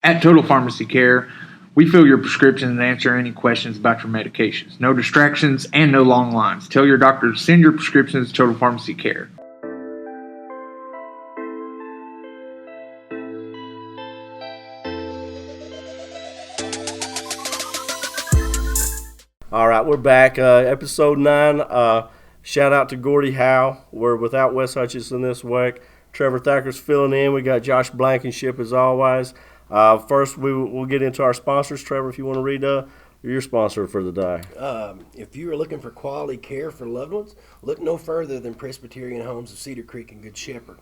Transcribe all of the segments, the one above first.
At Total Pharmacy Care, we fill your prescriptions and answer any questions about your medications. No distractions and no long lines. Tell your doctor to send your prescriptions to Total Pharmacy Care. All right, we're back. Episode 9. Shout out to Gordy Howe. We're without Wes Hutchinson this week. Trevor Thacker's filling in. We got Josh Blankenship as always. First, we'll get into our sponsors. Trevor, if you want to read your sponsor for the day. If you are looking for quality care for loved ones, look no further than Presbyterian Homes of Cedar Creek and Good Shepherd.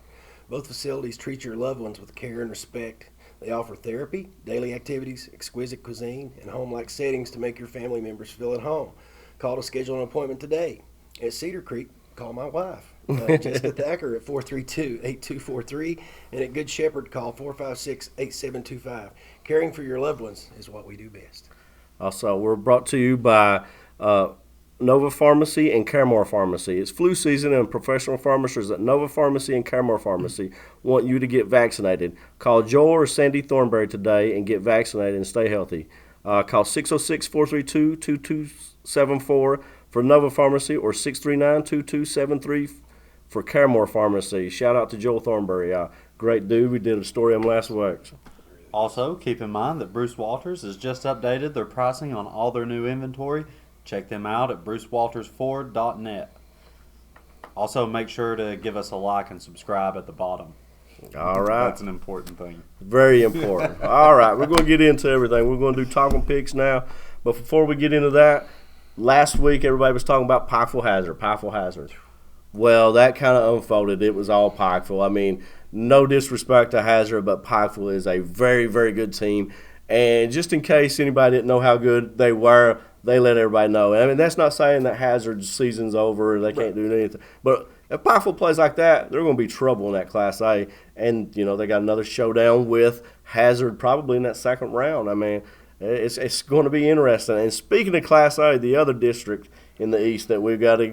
Both facilities treat your loved ones with care and respect. They offer therapy, daily activities, exquisite cuisine, and home-like settings to make your family members feel at home. Call to schedule an appointment today. At Cedar Creek, call my wife, Jessica Thacker, at 432-8243, and at Good Shepherd, call 456-8725. Caring for your loved ones is what we do best. Also, we're brought to you by Nova Pharmacy and Caremore Pharmacy. It's flu season, and professional pharmacists at Nova Pharmacy and Caremore Pharmacy want you to get vaccinated. Call Joel or Sandy Thornberry today and get vaccinated and stay healthy. Call 606-432-2274 for Nova Pharmacy or 639-2273 for Caremore Pharmacy. Shout out to Joel Thornberry. Great dude. We did a story on him last week. Also, keep in mind that Bruce Walters has just updated their pricing on all their new inventory. Check them out at brucewaltersford.net. Also, make sure to give us a like and subscribe at the bottom. All right. That's an important thing. Very important. All right, we're going to get into everything. We're going to do talking picks now. But before we get into that, last week everybody was talking about Pikeville Hazard. Well, that kind of unfolded. It was all Pikeville. I mean, no disrespect to Hazard, but Pikeville is a very, very good team. And just in case anybody didn't know how good they were, they let everybody know. I mean, that's not saying that Hazard's season's over and they can't do anything. But if Pikeville plays like that, they're going to be trouble in that Class A. And, they got another showdown with Hazard probably in that second round. I mean, it's going to be interesting. And speaking of Class A, the other district in the East that we've got to,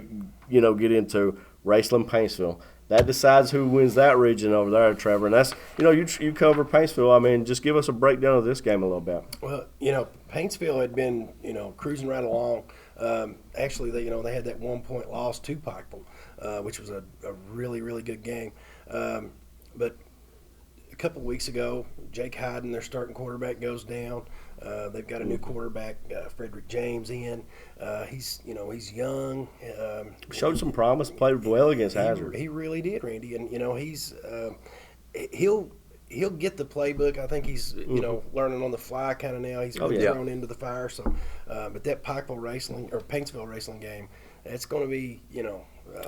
get into, Raceland, Paintsville. That decides who wins that region over there, Trevor. And that's, you cover Paintsville. I mean, just give us a breakdown of this game a little bit. Well, Paintsville had been, cruising right along. Actually, they had that 1-point loss to Pikeville, which was a really, really good game. But a couple of weeks ago, Jake Hyden, their starting quarterback, goes down. They've got a new quarterback, Frederick James, in. He's young. Showed some promise, played well against Hazard. He really did, Randy. And, he'll get the playbook. I think he's, learning on the fly kind of now. He's thrown into the fire. So, but that Paintsville Raceland game, that's going to be,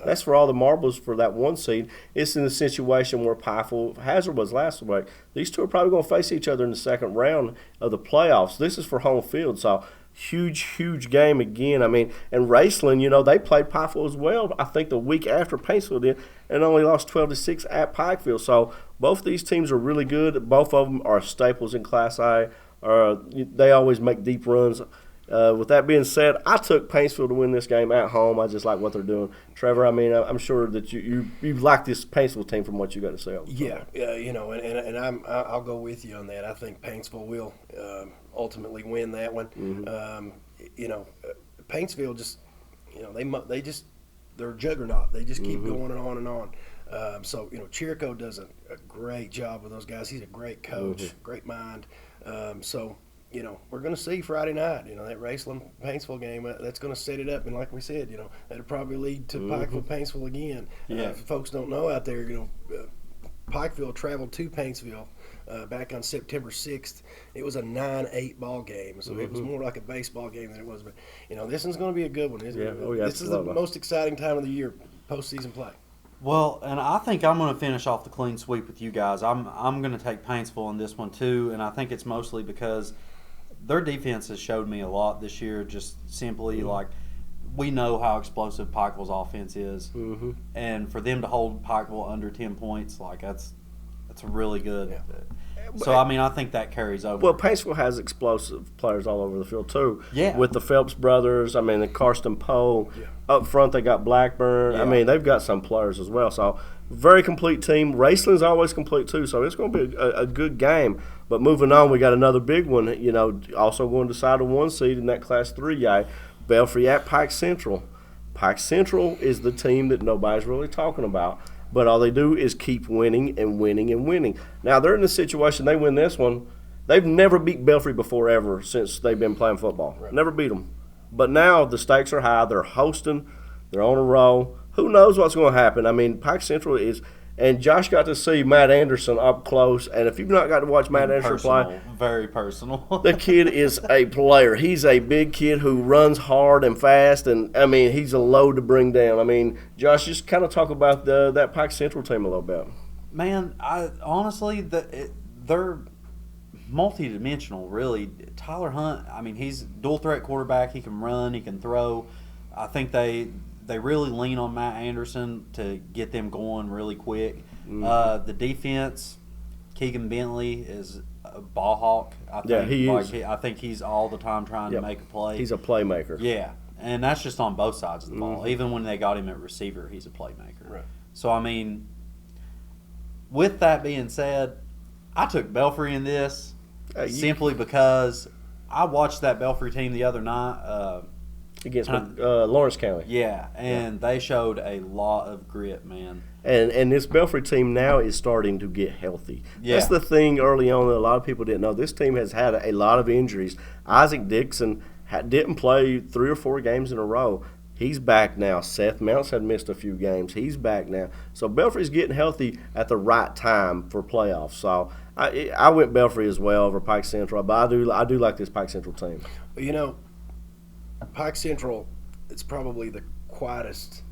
that's for all the marbles for that one seed. It's in the situation where Pikeville Hazard was last week. These two are probably going to face each other in the second round of the playoffs. This is for home field, so huge game again. I mean, and Raceland, they played Pikeville as well, I think the week after Paintsville did, and only lost 12-6 at Pikeville. So both these teams are really good. Both of them are staples in Class A. They always make deep runs. With that being said, I took Paintsville to win this game at home. I just like what they're doing. Trevor, I mean, I'm sure that you like this Paintsville team from what you got to say. Yeah, and I'll go with you on that. I think Paintsville will ultimately win that one. Mm-hmm. Paintsville just, they're a juggernaut. They just keep going and on and on. So Chirico does a great job with those guys. He's a great coach, great mind. We're going to see Friday night, that Raceland-Paintsville game. That's going to set it up. And like we said, that'll probably lead to Pikeville-Paintsville again. Yeah. If folks don't know out there, Pikeville traveled to Paintsville back on September 6th. It was a 9-8 ball game. So it was more like a baseball game than it was. But, this one's going to be a good one. This is the most exciting time of the year, postseason play. Well, and I think I'm going to finish off the clean sweep with you guys. I'm going to take Paintsville in this one too, and I think it's mostly because their defense has showed me a lot this year. Just simply like we know how explosive Pikeville's offense is, and for them to hold Pikeville under 10 points, like that's really good. Yeah. So, I mean, I think that carries over. Well, Paintsville has explosive players all over the field, too. Yeah. With the Phelps brothers, I mean, the Karsten Poe. Yeah. Up front, they got Blackburn. Yeah. I mean, they've got some players as well. So, very complete team. Raceland's always complete, too. So, it's going to be a good game. But moving on, we got another big one. Also going to decide a 1 seed in that Class 3 guy, Belfry at Pike Central. Pike Central is the team that nobody's really talking about. But all they do is keep winning and winning and winning. Now, they're in a situation, they win this one. They've never beat Belfry before ever since they've been playing football. Right. Never beat them. But now the stakes are high. They're hosting. They're on a roll. Who knows what's going to happen? I mean, Pike Central is – and Josh got to see Matt Anderson up close. And if you've not got to watch Matt Anderson play – very personal. the kid is a player. He's a big kid who runs hard and fast. And, I mean, he's a load to bring down. I mean, Josh, just kind of talk about that Pike Central team a little bit. Man, honestly, they're multi-dimensional, really. Tyler Hunt, I mean, he's dual threat quarterback. He can run, he can throw. I think they really lean on Matt Anderson to get them going really quick. The defense, Keegan Bentley is a ball hawk. He is. I think he's all the time trying to make a play. He's a playmaker. Yeah, and that's just on both sides of the ball. Even when they got him at receiver, he's a playmaker. Right. So, I mean, with that being said, I took Belfry in this simply because I watched that Belfry team the other night. Against Lawrence County. Yeah, and they showed a lot of grit, man. And this Belfry team now is starting to get healthy. Yeah. That's the thing early on that a lot of people didn't know. This team has had a lot of injuries. Isaac Dixon didn't play 3 or 4 games in a row. He's back now. Seth Mounts had missed a few games. He's back now. So Belfry's getting healthy at the right time for playoffs. So I went Belfry as well over Pike Central, but I do like this Pike Central team. You know, Pike Central, it's probably the quietest.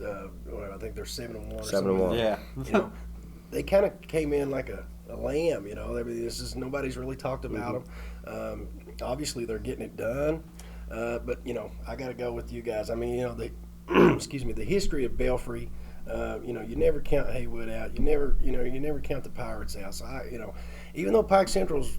I think they're 7-1. 7-1. Yeah. You know, they kind of came in like a lamb. You know, nobody's really talked about them. Obviously, they're getting it done. But you know, I got to go with you guys. I mean, you know, the history of Belfry. You know, you never count Haywood out. You never count the Pirates out. So even though Pike Central's,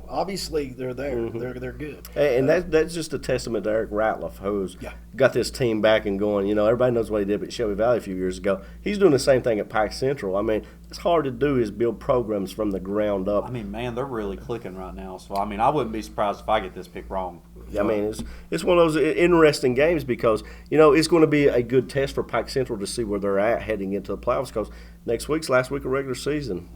obviously they're there. They're good. And that's just a testament to Eric Ratliff, who's got this team back and going. You know, everybody knows what he did at Shelby Valley a few years ago. He's doing the same thing at Pike Central. I mean, it's hard to do is build programs from the ground up. I mean, man, they're really clicking right now. So, I mean, I wouldn't be surprised if I get this pick wrong. I mean, it's one of those interesting games because, it's going to be a good test for Pike Central to see where they're at heading into the playoffs because next week's last week of regular season.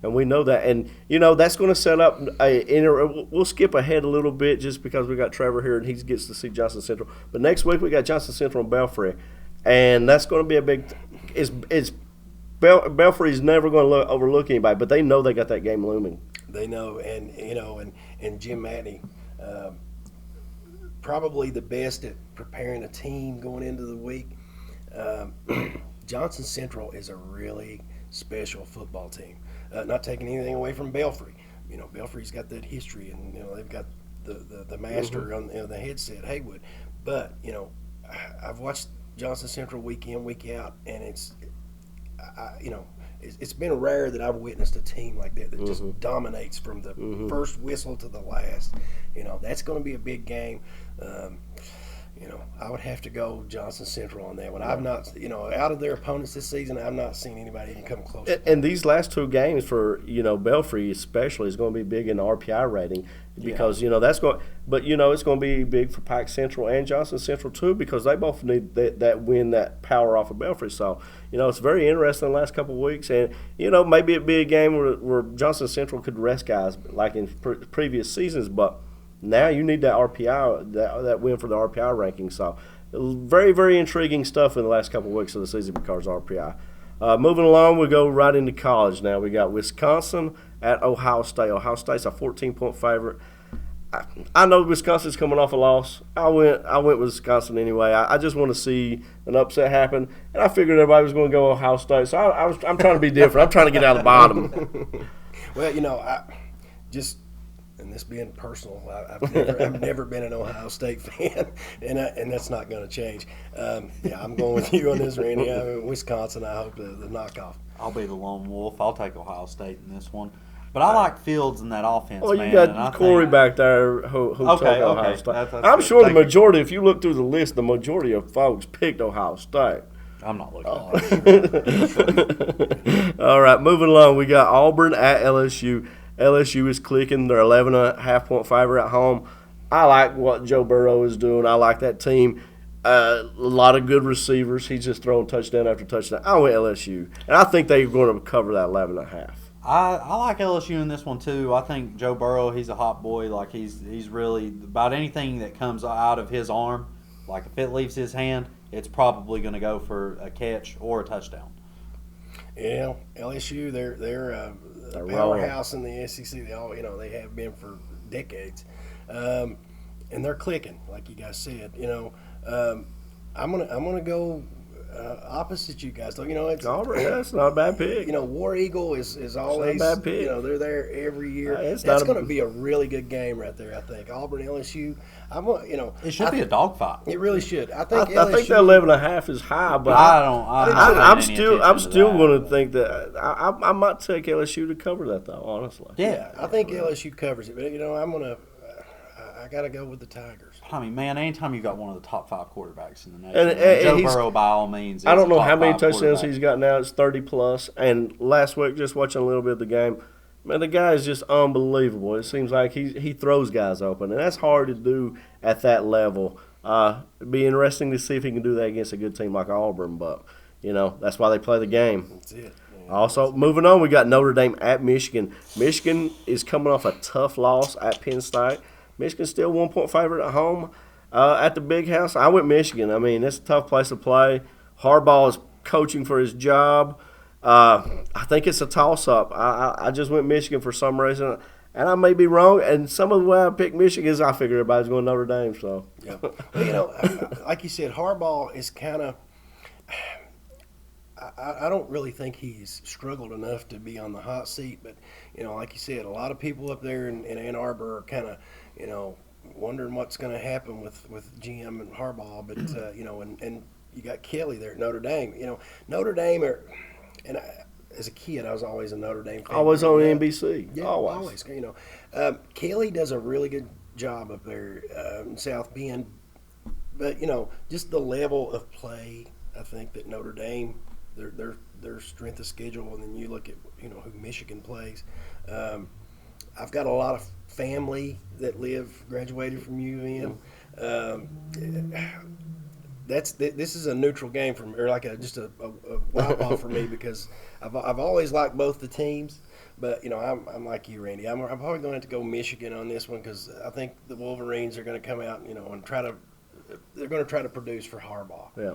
And we know that. And, that's going to set up we'll skip ahead a little bit just because we got Trevor here and he gets to see Johnson Central. But next week we got Johnson Central and Belfry. And that's going to be a big – Belfry's never going to overlook anybody, but they know they got that game looming. They know. And, and Jim Matney probably the best at preparing a team going into the week. Johnson Central is a really special football team. Not taking anything away from Belfry. Belfry's got that history, and they've got the master on the headset, Haywood. But I've watched Johnson Central week in, week out, and it's been rare that I've witnessed a team like that just dominates from the first whistle to the last. That's going to be a big game. I would have to go Johnson Central on that one. I've not, out of their opponents this season, I've not seen anybody even come close. And these last 2 games for, Belfry especially is going to be big in the RPI rating because, that's going – but, it's going to be big for Pike Central and Johnson Central too because they both need that win, that power off of Belfry. So, it's very interesting the last couple of weeks. And, maybe it'd be a game where Johnson Central could rest guys like in previous seasons, but – now you need that RPI, that win for the RPI ranking. So very, very intriguing stuff in the last couple of weeks of the season because of RPI. Moving along, we go right into college now. We got Wisconsin at Ohio State. Ohio State's a 14-point favorite. I know Wisconsin's coming off a loss. I went Wisconsin anyway. I just want to see an upset happen, and I figured everybody was going to go Ohio State. So I'm trying to be different. I'm trying to get out of the bottom. Well, and this being personal, I've never been an Ohio State fan, and that's not going to change. I'm going with you on this, Randy. Wisconsin, I hope the knockoff. I'll be the lone wolf. I'll take Ohio State in this one. But I like Fields in that offense, well, man. You got Corey back there who took Ohio State. That's I'm good. sure the majority, if you look through the list, the majority of folks picked Ohio State. I'm not looking at it. All right, moving along. We got Auburn at LSU. LSU is clicking. They're 11.5-point favorite at home. I like what Joe Burrow is doing. I like that team. A lot of good receivers. He's just throwing touchdown after touchdown. I went LSU, and I think they're going to cover that 11.5. I like LSU in this one too. I think Joe Burrow, he's a hot boy. Like he's really about anything that comes out of his arm. Like if it leaves his hand, it's probably going to go for a catch or a touchdown. Yeah, LSU, they're a powerhouse in the SEC. They have been for decades, and they're clicking, like you guys said. I'm gonna go opposite you guys. Though it's That's not a bad pick. War Eagle is always not a bad pick. They're there every year. That's going to be a really good game right there. I think Auburn LSU. It should be a dogfight. It really should. I think that 11.5 is high, but I'm still going to think that I might take LSU to cover that though. Honestly, yeah, I think LSU covers it, but I got to go with the Tigers. I mean, man, anytime you've got one of the top 5 quarterbacks in the nation, and Joe Burrow, by all means, I don't know how many touchdowns he's got now. It's 30+. And last week, just watching a little bit of the game, man, the guy is just unbelievable. It seems like he throws guys open, and that's hard to do at that level. It'd be interesting to see if he can do that against a good team like Auburn, but, that's why they play the game. That's it. Also, moving on, we got Notre Dame at Michigan. Michigan is coming off a tough loss at Penn State. Michigan's still 1-point favorite at home at the Big House. I went Michigan. I mean, it's a tough place to play. Harbaugh is coaching for his job. I think it's a toss-up. I just went Michigan for some reason, and I may be wrong. And some of the way I picked Michigan is I figured everybody's going Notre Dame. So, yeah. Like you said, Harbaugh is kind of. I don't really think he's struggled enough to be on the hot seat, but like you said, a lot of people up there in Ann Arbor are kind of wondering what's going to happen with GM and Harbaugh, but and you got Kelly there at Notre Dame. Notre Dame as a kid, I was always a Notre Dame fan. Always on NBC. Yeah, always. Kelly does a really good job up there in South Bend, but just the level of play. I think that Notre Dame, their strength of schedule, and then you look at who Michigan plays. I've got a lot of family that graduated from U of M. This is a neutral game for me, or like just a wipe off for me, because I've always liked both the teams, but I'm like you, Randy. I'm probably going to have to go Michigan on this one, because I think the Wolverines are going to come out and they're going to try to produce for Harbaugh. Yeah.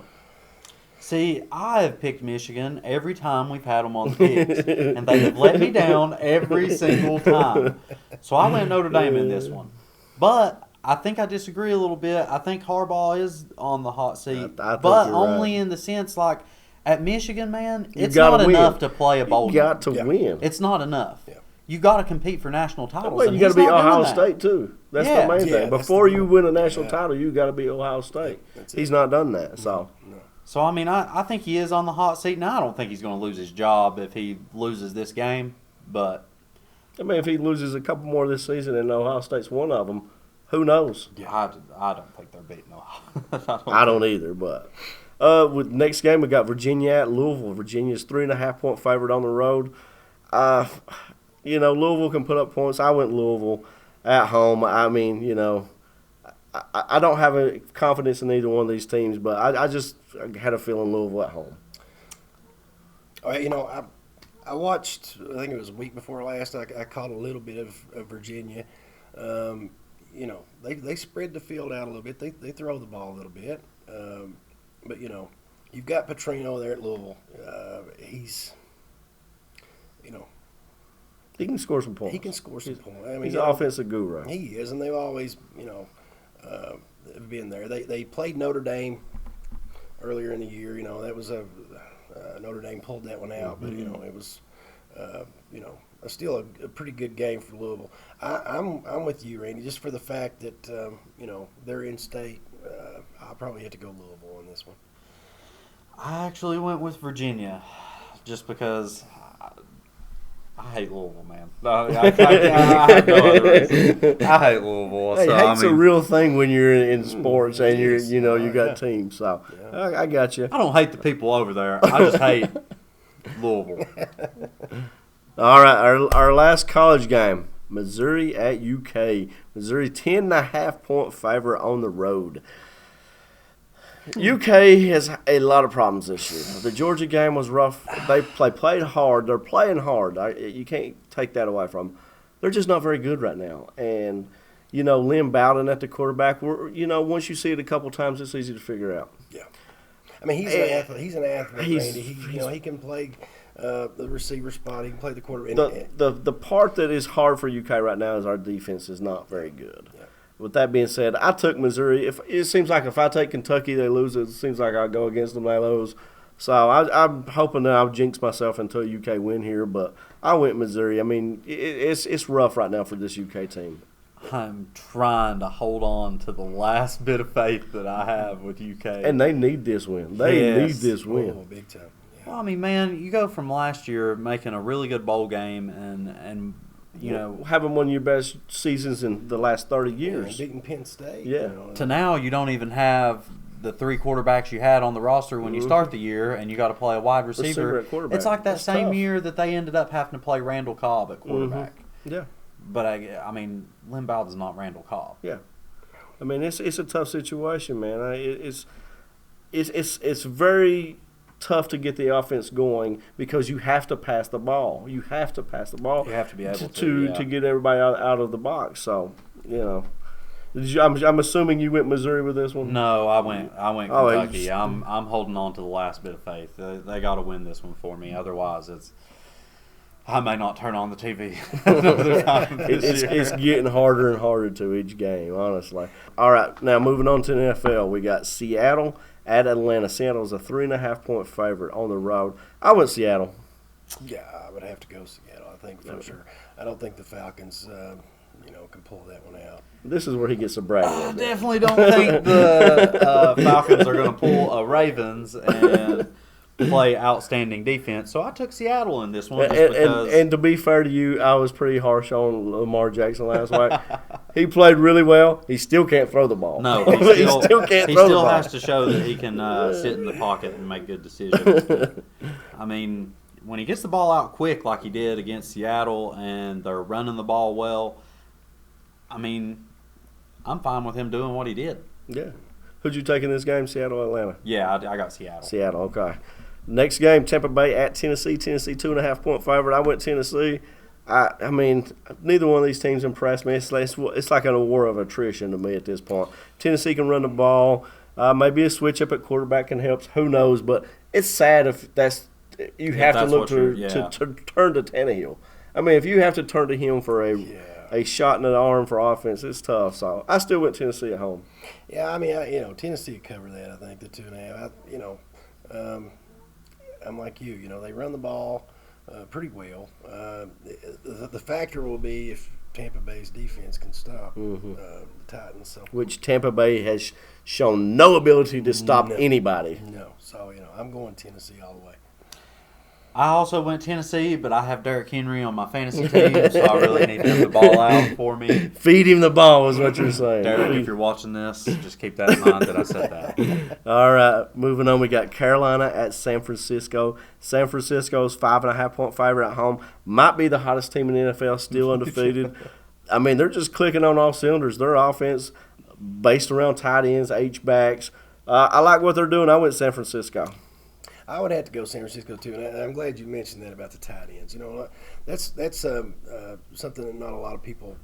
See, I have picked Michigan every time we've had them on the picks, and they have let me down every single time. So I went Notre Dame in this one. But I think I disagree a little bit. I think Harbaugh is on the hot seat, but only in the sense, like, at Michigan, man, it's not enough to play a bowl game. You got to win. It's not enough. Yeah. You got to compete for national titles. Well, you got to beat Ohio State too. That's the main thing. Before you win a national title, you got to beat Ohio State. He's not done that. So. No. So, I mean, I think he is on the hot seat. Now, I don't think he's going to lose his job if he loses this game, but... I mean, if he loses a couple more this season and Ohio State's one of them, who knows? Yeah, I don't think they're beating Ohio. I don't either, but... with next game, we got Virginia at Louisville. Virginia's 3.5-point favorite on the road. Louisville can put up points. I went Louisville at home. I mean, I don't have a confidence in either one of these teams, but I just had a feeling Louisville at home. I watched, I think it was a week before last, I caught a little bit of Virginia. They spread the field out a little bit. They throw the ball a little bit. But, you've got Petrino there at Louisville. He's, he can score some points. He can score some points. I mean, he's an offensive guru. He is, and they've always, been there. They played Notre Dame earlier in the year. That was Notre Dame pulled that one out, but it was, still a pretty good game for Louisville. I'm with you, Randy, just for the fact that they're in state. I'll probably have to go Louisville on this one. I actually went with Virginia, just because. I hate Louisville, man. I have no other reason. I hate Louisville. Hey, so, hate's a real thing when you're in sports and you got teams. So I got you. I don't hate the people over there. I just hate Louisville. All right, our last college game, Missouri at UK. Missouri 10.5-point favorite on the road. UK has a lot of problems this year. The Georgia game was rough. They played hard. They're playing hard. You can't take that away from them. They're just not very good right now. And, Lynn Bowden at the quarterback, once you see it a couple times, it's easy to figure out. Yeah. I mean, he's an athlete. He's an athlete, Randy. He can play the receiver spot. He can play the quarterback. The part that is hard for UK right now is our defense is not very good. Yeah. With that being said, I took Missouri. It seems like if I take Kentucky, they lose. It seems like I go against them, they lose. So I'm hoping that I'll jinx myself into a UK win here, but I went Missouri. I mean, it's rough right now for this UK team. I'm trying to hold on to the last bit of faith that I have with UK. And they need this win. They need this win. Oh, big time. Yeah. Well, I mean, man, you go from last year making a really good bowl game and having one of your best seasons in the last 30 years. Beating Penn State. Yeah. To now you don't even have the 3 quarterbacks you had on the roster when you start the year, and you got to play a wide receiver. At quarterback. It's like that That's same tough. year that they ended up having to play Randall Cobb at quarterback. Yeah. But I mean, Lynn Bowden's not Randall Cobb. Yeah. I mean, it's a tough situation, man. It's very tough to get the offense going because you have to pass the ball. You have to pass the ball. You have to be able to get everybody out of the box. So, I'm assuming you went Missouri with this one. No, I went Oh, Kentucky. I'm holding on to the last bit of faith. They got to win this one for me. Otherwise, I may not turn on the TV another time this year. It's getting harder and harder to each game, honestly. All right, now moving on to the NFL, we got Seattle at Atlanta. Seattle's a 3.5-point favorite on the road. I went Seattle. Yeah, I would have to go Seattle, I think, for sure. I don't think the Falcons, can pull that one out. This is where he gets a brag. I definitely don't think the Falcons are going to pull a Ravens and play outstanding defense. So I took Seattle in this one. And to be fair to you, I was pretty harsh on Lamar Jackson last week. He played really well. He still can't throw the ball. No, he still can't throw the ball. He still has to show that he can sit in the pocket and make good decisions. I mean, when he gets the ball out quick like he did against Seattle and they're running the ball well, I mean, I'm fine with him doing what he did. Yeah. Who'd you take in this game, Seattle or Atlanta? Yeah, I got Seattle. Seattle, okay. Next game, Tampa Bay at Tennessee. Tennessee 2.5-point favorite. I went Tennessee. I mean, neither one of these teams impressed me. It's like a war of attrition to me at this point. Tennessee can run the ball. Maybe a switch up at quarterback can help. Who knows? But it's sad if you have to look to turn to Tannehill. I mean, if you have to turn to him for a shot in the arm for offense, it's tough. So I still went Tennessee at home. Yeah, I mean, Tennessee would cover that. I think the 2.5. I'm like you. They run the ball pretty well. The factor will be if Tampa Bay's defense can stop the Titans. So. Which Tampa Bay has shown no ability to stop anybody. No. So, I'm going Tennessee all the way. I also went Tennessee, but I have Derrick Henry on my fantasy team, so I really need him to ball out for me. Feed him the ball is what you're saying. Derrick, if you're watching this, just keep that in mind that I said that. All right, moving on, we got Carolina at San Francisco. San Francisco's 5.5-point favorite at home. Might be the hottest team in the NFL, still undefeated. I mean, they're just clicking on all cylinders. Their offense based around tight ends, H-backs. I like what they're doing. I went San Francisco. I would have to go San Francisco too, and I'm glad you mentioned that about the tight ends. That's something that not a lot of people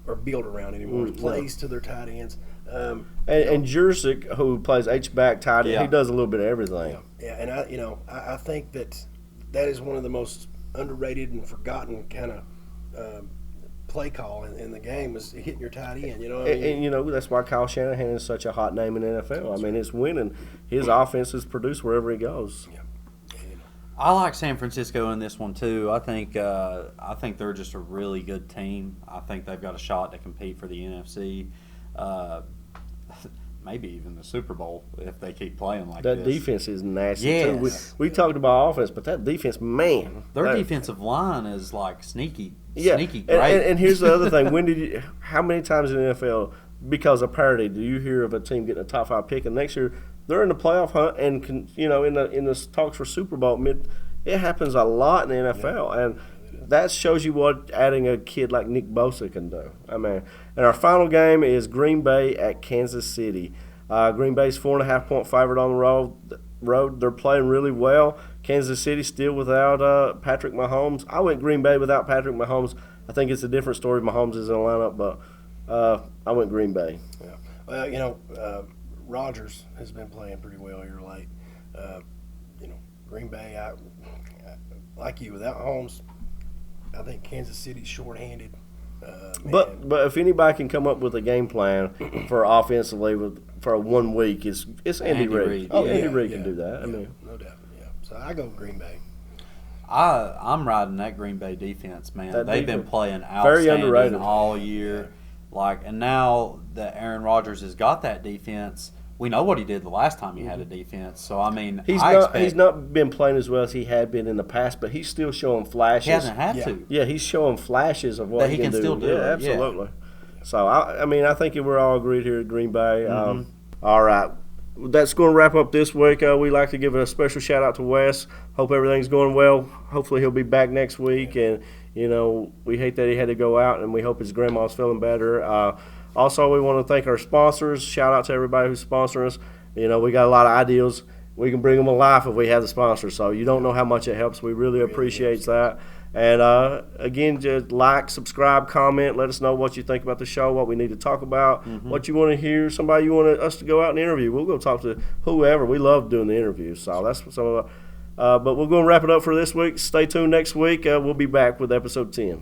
are built around anymore. Plays to their tight ends. And Jurczyk, who plays H-back tight end, he does a little bit of everything. Yeah, and I think that is one of the most underrated and forgotten kind of play call in the game is hitting your tight end. And that's why Kyle Shanahan is such a hot name in the NFL. I mean, it's winning. His offense is produced wherever he goes. Yeah. I like San Francisco in this one too. I think they're just a really good team. I think they've got a shot to compete for the NFC. Maybe even the Super Bowl if they keep playing like that. That defense is nasty too. We talked about offense, but that defense, man. Their defensive line is like sneaky great. And here's the other thing. How many times in the NFL, because of parity, do you hear of a team getting a top 5 pick and next year they're in the playoff hunt and in the talks for Super Bowl It happens a lot in the NFL, and that shows you what adding a kid like Nick Bosa can do. I mean, and our final game is Green Bay at Kansas City. Green Bay's 4.5-point favorite on the road. They're playing really well. Kansas City still without Patrick Mahomes. I went Green Bay without Patrick Mahomes. I think it's a different story. Mahomes is in the lineup, but I went Green Bay. Yeah. Well, Rodgers has been playing pretty well here late. Green Bay, I like you, without Holmes, I think Kansas City's shorthanded. But if anybody can come up with a game plan for offensively for 1 week, it's Andy Reid. Oh, Andy Reid can do that. Yeah, I mean, no doubt. Yeah. So I go Green Bay. I'm riding that Green Bay defense, man. That They've been defense, playing very underrated outstanding all year. And now that Aaron Rodgers has got that defense, we know what he did the last time he had a defense. So I mean, he's not been playing as well as he had been in the past, but he's still showing flashes. He hasn't had to. Yeah, he's showing flashes of what That he can do. still do. Yeah, it. absolutely. So I think we're all agreed here at Green Bay. All right. That's going to wrap up this week. We'd like to give a special shout out to Wes. Hope everything's going well. Hopefully he'll be back next week. And, we hate that he had to go out, and we hope his grandma's feeling better. Also, we want to thank our sponsors. Shout out to everybody who's sponsoring us. We got a lot of ideas. We can bring them alive if we have the sponsors. So you don't know how much it helps. We really appreciate that. And, again, just like, subscribe, comment. Let us know what you think about the show, what we need to talk about, what you want to hear, somebody you want us to go out and interview. We'll go talk to whoever. We love doing the interviews. So that's some of but we're going to wrap it up for this week. Stay tuned next week. We'll be back with episode 10.